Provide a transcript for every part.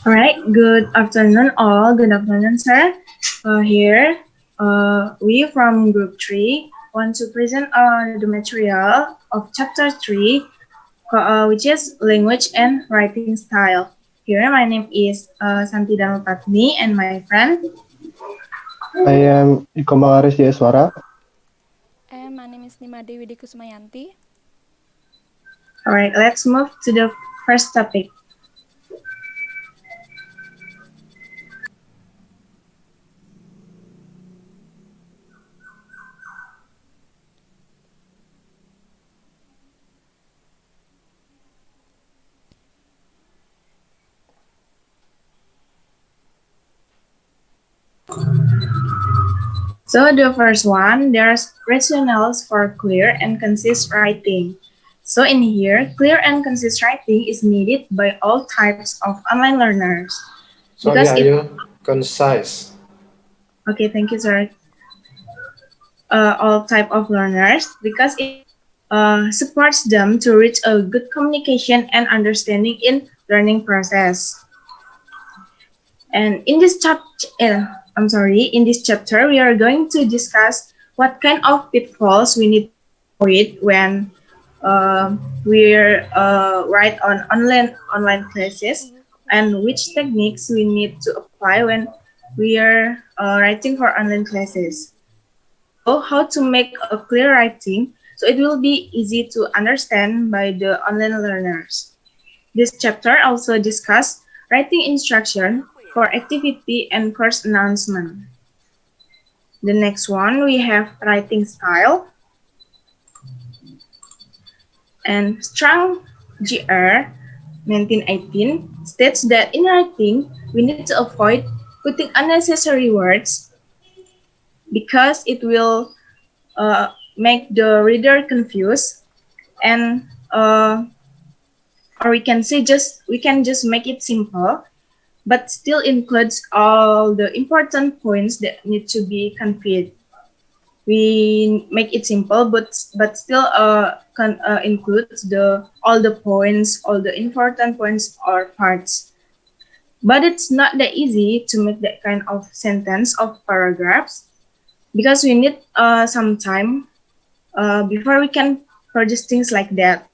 All right, good afternoon all. Good afternoon, sir. Here, we from Group 3 want to present the material of Chapter 3, which is Language and Writing Style. Here, my name is Santhi Dharmapatni and my friend. I am Komang Aris Jaiswara. And my name is Widekusuma Yanti. All right, let's move to the first topic. So the first one, there's rationales for clear and concise writing. So in here, clear and concise writing is needed by all types of online learners. Sorry, concise. Okay, thank you, sir. All type of learners because it supports them to reach a good communication and understanding in learning process. And in this in this chapter, we are going to discuss what kind of pitfalls we need to avoid when we're write on online classes, and which techniques we need to apply when we are writing for online classes. So how to make a clear writing so it will be easy to understand by the online learners. This chapter also discuss writing instruction for activity and course announcement. The next one, we have writing style. And Strang GR 1918 states that in writing, we need to avoid putting unnecessary words because it will make the reader confused, and or we can just make it simple, but still includes all the important points that need to be conveyed. We make it simple, but still includes all the points, all the important points or parts. But it's not that easy to make that kind of sentence of paragraphs because we need some time before we can produce things like that.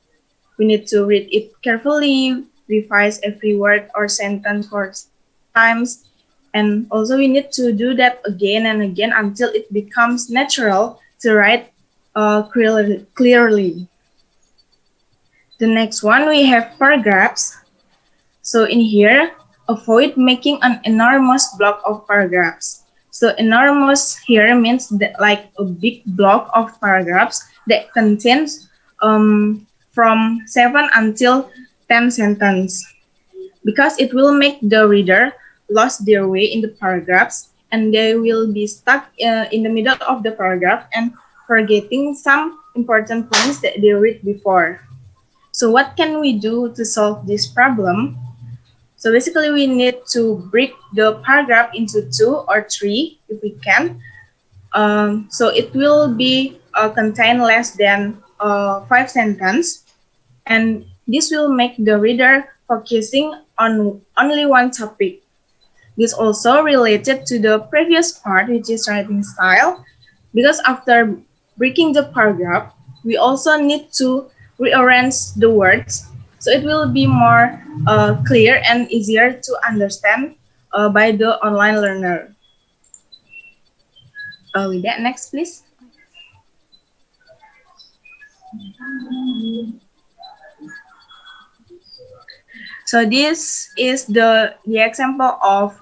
We need to read it carefully, revise every word or sentence for times, and also we need to do that again and again until it becomes natural to write clearly. The next one, we have paragraphs. So in here, avoid making an enormous block of paragraphs. So enormous here means that like a big block of paragraphs that contains from 7 until 10 sentences, because it will make the reader lost their way in the paragraphs and they will be stuck in the middle of the paragraph and forgetting some important points that they read before. So what can we do to solve this problem? So basically we need to break the paragraph into 2 or 3 if we can. So it will be contain less than 5 sentences, and this will make the reader focusing on only one topic. This also related to the previous part, which is writing style, because after breaking the paragraph, we also need to rearrange the words so it will be more clear and easier to understand by the online learner. With that, next please. So this is the example of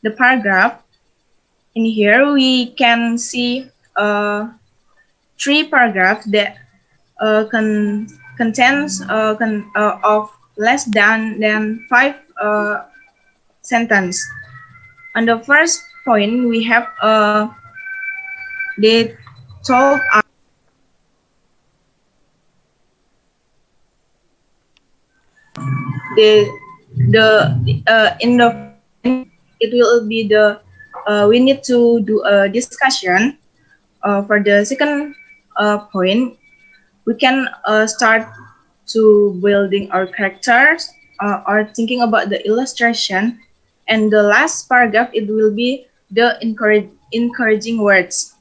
the paragraph. In here, we can see 3 paragraphs that contains of less than 5 sentences. On the first point, we have they told us in the it will be the we need to do a discussion. For the second point, we can start to building our characters or thinking about the illustration. And the last paragraph, it will be the encouraging words.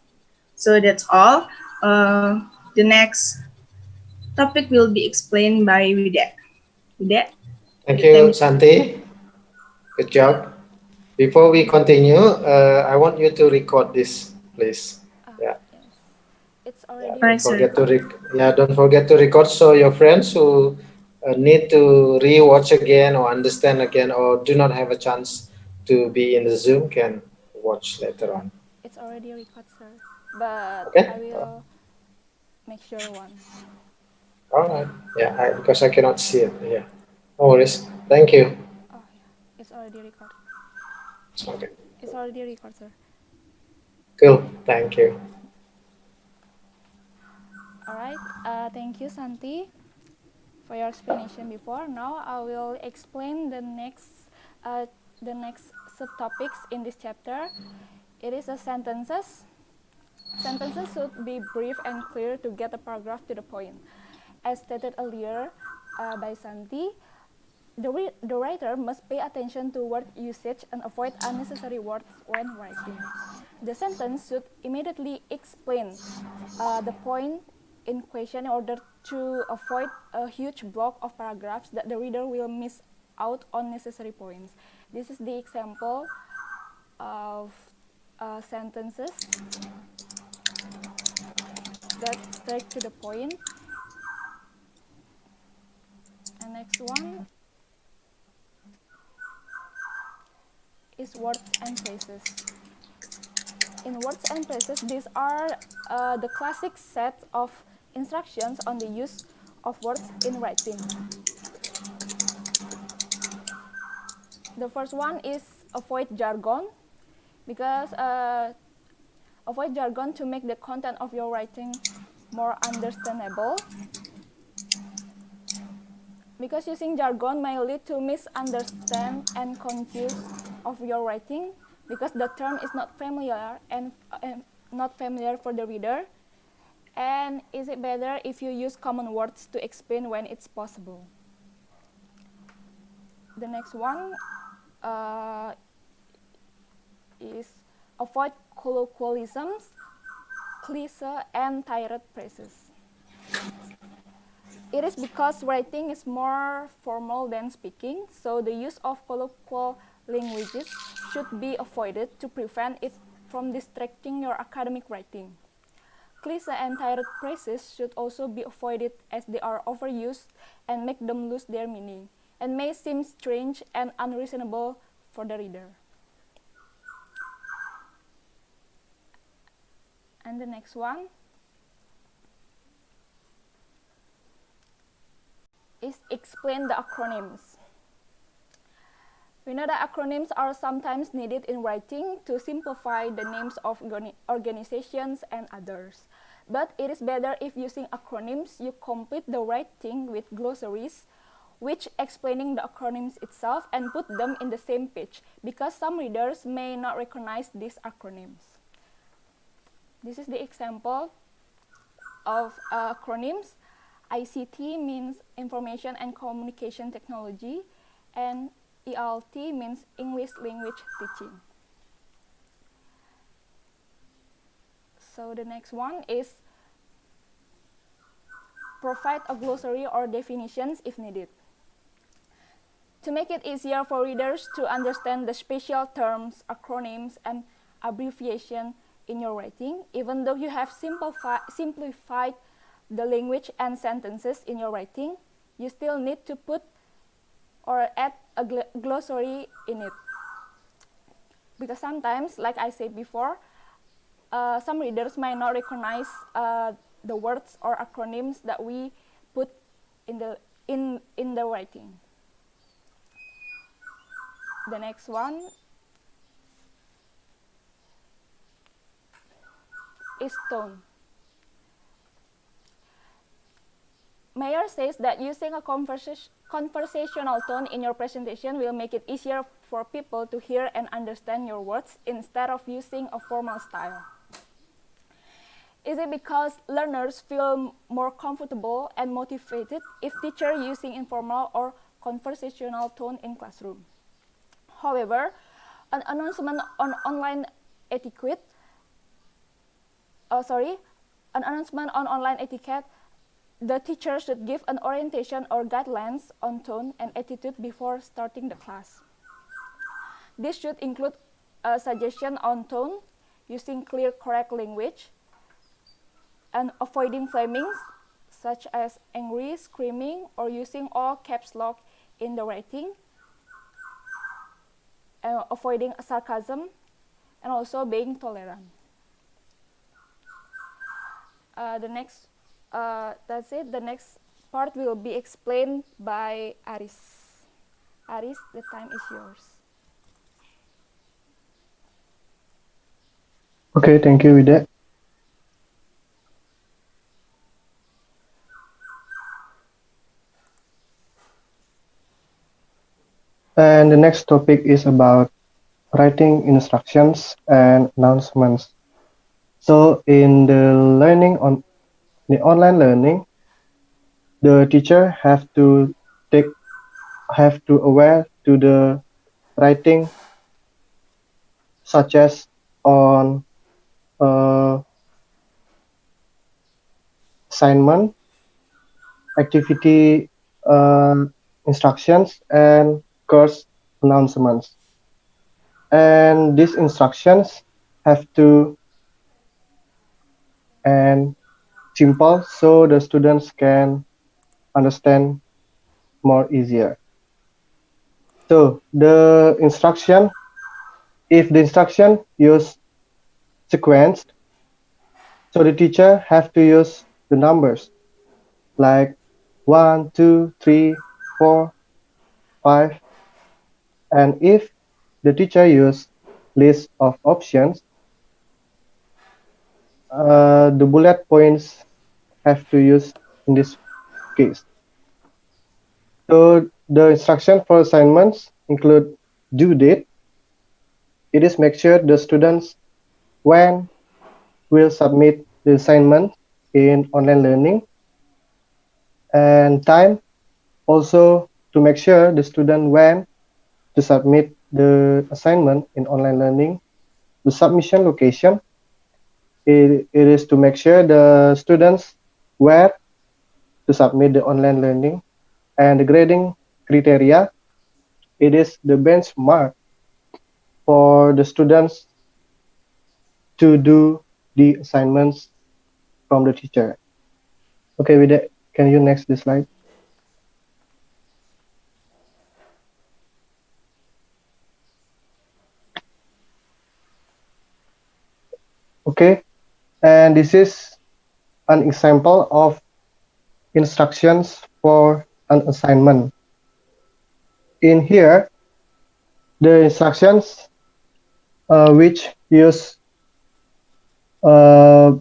So that's all. The next topic will be explained by Widek. Widek, Thank the time you, is Santi. Good job. Before we continue, I want you to record this, please. Yeah. Yes. It's Yeah, already Alright, don't sir. forget to recorded. don't forget to record so your friends who need to re-watch again or understand again or do not have a chance to be in the Zoom can watch later on. It's already recorded, sir. But Okay. I will make sure one. All right. Yeah, because I cannot see it. Yeah. No worries. Thank you. Oh yeah, it's already recorded. Okay. It's already recorded, sir. Cool. Thank you. All right. Thank you, Santi, for your explanation before. Now I will explain the next subtopics in this chapter. It is a sentences. Sentences should be brief and clear to get a paragraph to the point. As stated earlier by Santi, the writer must pay attention to word usage and avoid unnecessary words when writing. The sentence should immediately explain the point in question in order to avoid a huge block of paragraphs that the reader will miss out on necessary points. This is the example of sentences that straight to the point. And next one is words and phrases. In words and phrases, these are the classic set of instructions on the use of words in writing. The first one is avoid jargon, because avoid jargon to make the content of your writing more understandable. Because using jargon may lead to misunderstand and confuse of your writing, because the term is not familiar and not familiar for the reader. And is it better if you use common words to explain when it's possible? The next one is avoid colloquialisms, cliché, and tired phrases. It is because writing is more formal than speaking, so the use of colloquial languages should be avoided to prevent it from distracting your academic writing. Cliché and tired phrases should also be avoided as they are overused and make them lose their meaning, and may seem strange and unreasonable for the reader. And the next one is explain the acronyms. We know that acronyms are sometimes needed in writing to simplify the names of organizations and others. But it is better if using acronyms you complete the writing with glossaries, which explaining the acronyms itself and put them in the same page, because some readers may not recognize these acronyms. This is the example of acronyms. ICT means Information and Communication Technology, and ELT means English Language Teaching. So the next one is provide a glossary or definitions if needed. To make it easier for readers to understand the special terms, acronyms, and abbreviation in your writing, even though you have simplified the language and sentences in your writing, you still need to put or add a glossary in it. Because sometimes, like I said before, some readers might not recognize the words or acronyms that we put in the writing. The next one is tone. Mayer says that using a conversational tone in your presentation will make it easier for people to hear and understand your words instead of using a formal style. Is it because learners feel more comfortable and motivated if teacher using informal or conversational tone in classroom. However, an announcement on online etiquette, an announcement on online etiquette, the teacher should give an orientation or guidelines on tone and attitude before starting the class. This should include a suggestion on tone, using clear, correct language, and avoiding flamings, such as angry, screaming, or using all caps lock in the writing, avoiding sarcasm, and also being tolerant. That's it. The next part will be explained by Aris. Aris, the time is yours. Okay, thank you, Wida. And the next topic is about writing instructions and announcements. So in the online learning, the teacher have to aware to the writing, such as on assignment, activity instructions, and course announcements. And these instructions have to and simple so the students can understand more easier. So if the instruction use sequence, so the teacher have to use the numbers like 1, 2, 3, 4, 5, and if the teacher use list of options, the bullet points have to use in this case. So the instruction for assignments include due date. It is make sure the students when will submit the assignment in online learning, and time also to make sure the student when to submit the assignment in online learning. The submission location, it is to make sure the students where to submit the online learning, and the grading criteria, it is the benchmark for the students to do the assignments from the teacher. Okay, with that, can you next the slide? Okay, and this is an example of instructions for an assignment. In here, the instructions which use by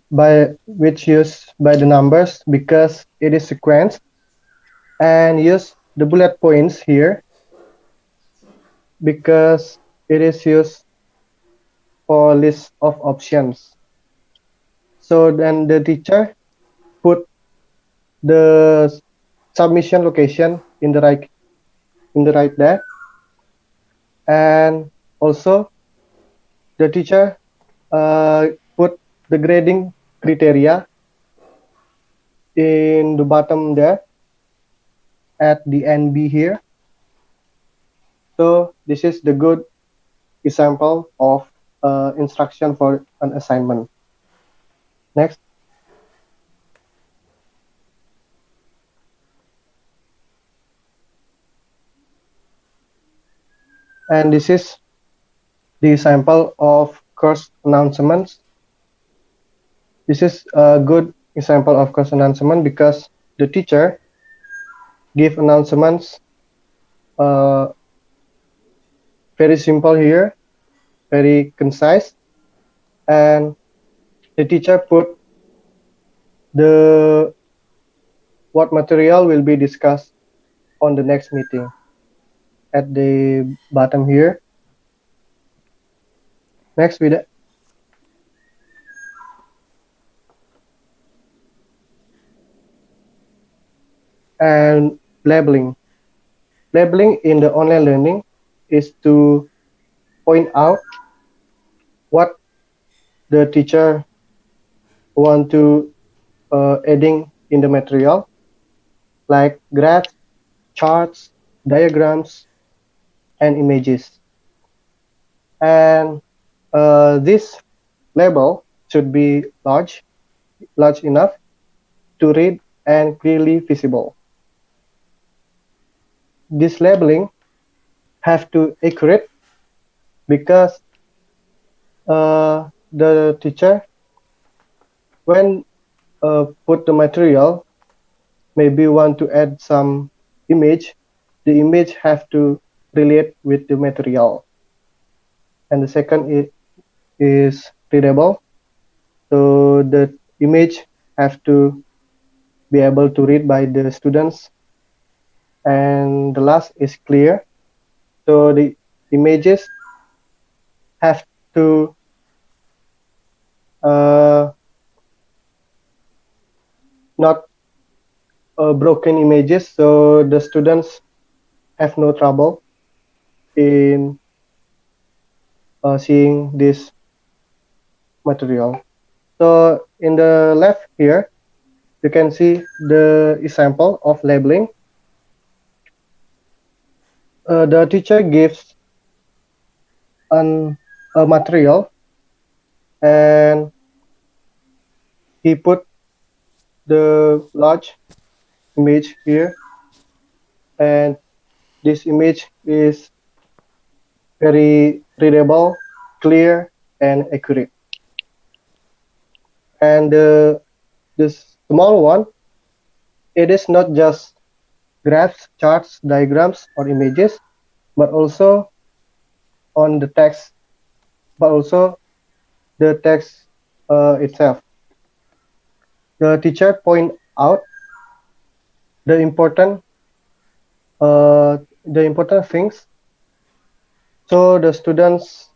the numbers because it is sequenced, and use the bullet points here because it is used for list of options. So then the teacher put the submission location in the right there, and also the teacher put the grading criteria in the bottom there at the NB here. So this is the good example of instruction for an assignment. Next. And this is the example of course announcements. This is a good example of course announcement because the teacher give announcements very simple here, very concise, and the teacher put the what material will be discussed on the next meeting at the bottom here. Next, with it. And labeling. Labeling in the online learning is to point out what the teacher want to adding in the material, like graphs, charts, diagrams, and images. And this label should be large enough to read and clearly visible. This labeling have to accurate because the teacher, when put the material, maybe want to add some image, the image have to relate with the material. And the second is readable, so the image have to be able to read by the students. And the last is clear, so the images have to uh, not broken images, so the students have no trouble in seeing this material. So in the left here, you can see the example of labeling. The teacher gives an, a material, and he put the large image here, and this image is very readable, clear, and accurate. And this small one, it is not just graphs, charts, diagrams, or images, but also on the text, but also the text itself. The teacher point out the important the important things, so the students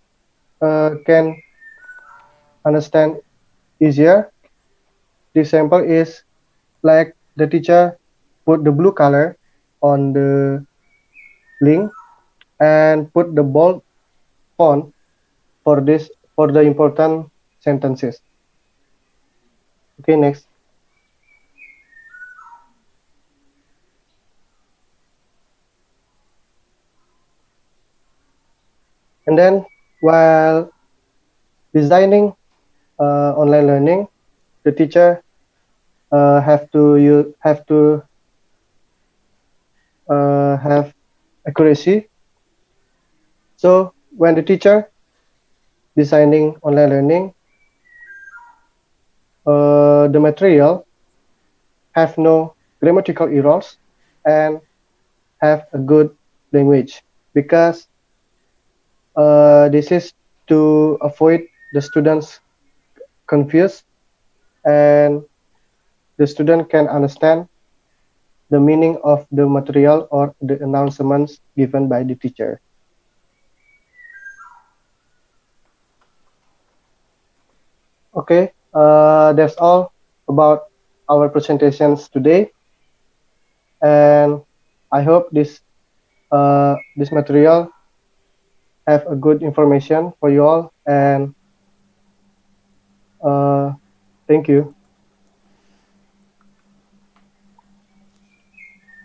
can understand easier. The example is like the teacher put the blue color on the link and put the bold font for this, for the important sentences. Okay, next. And then while designing online learning, the teacher have to have accuracy. So when the teacher designing online learning, the material have no grammatical errors and have a good language, because this is to avoid the students confused, and the student can understand the meaning of the material or the announcements given by the teacher. Okay, that's all about our presentations today, and I hope this material have a good information for you all, and uh, thank you.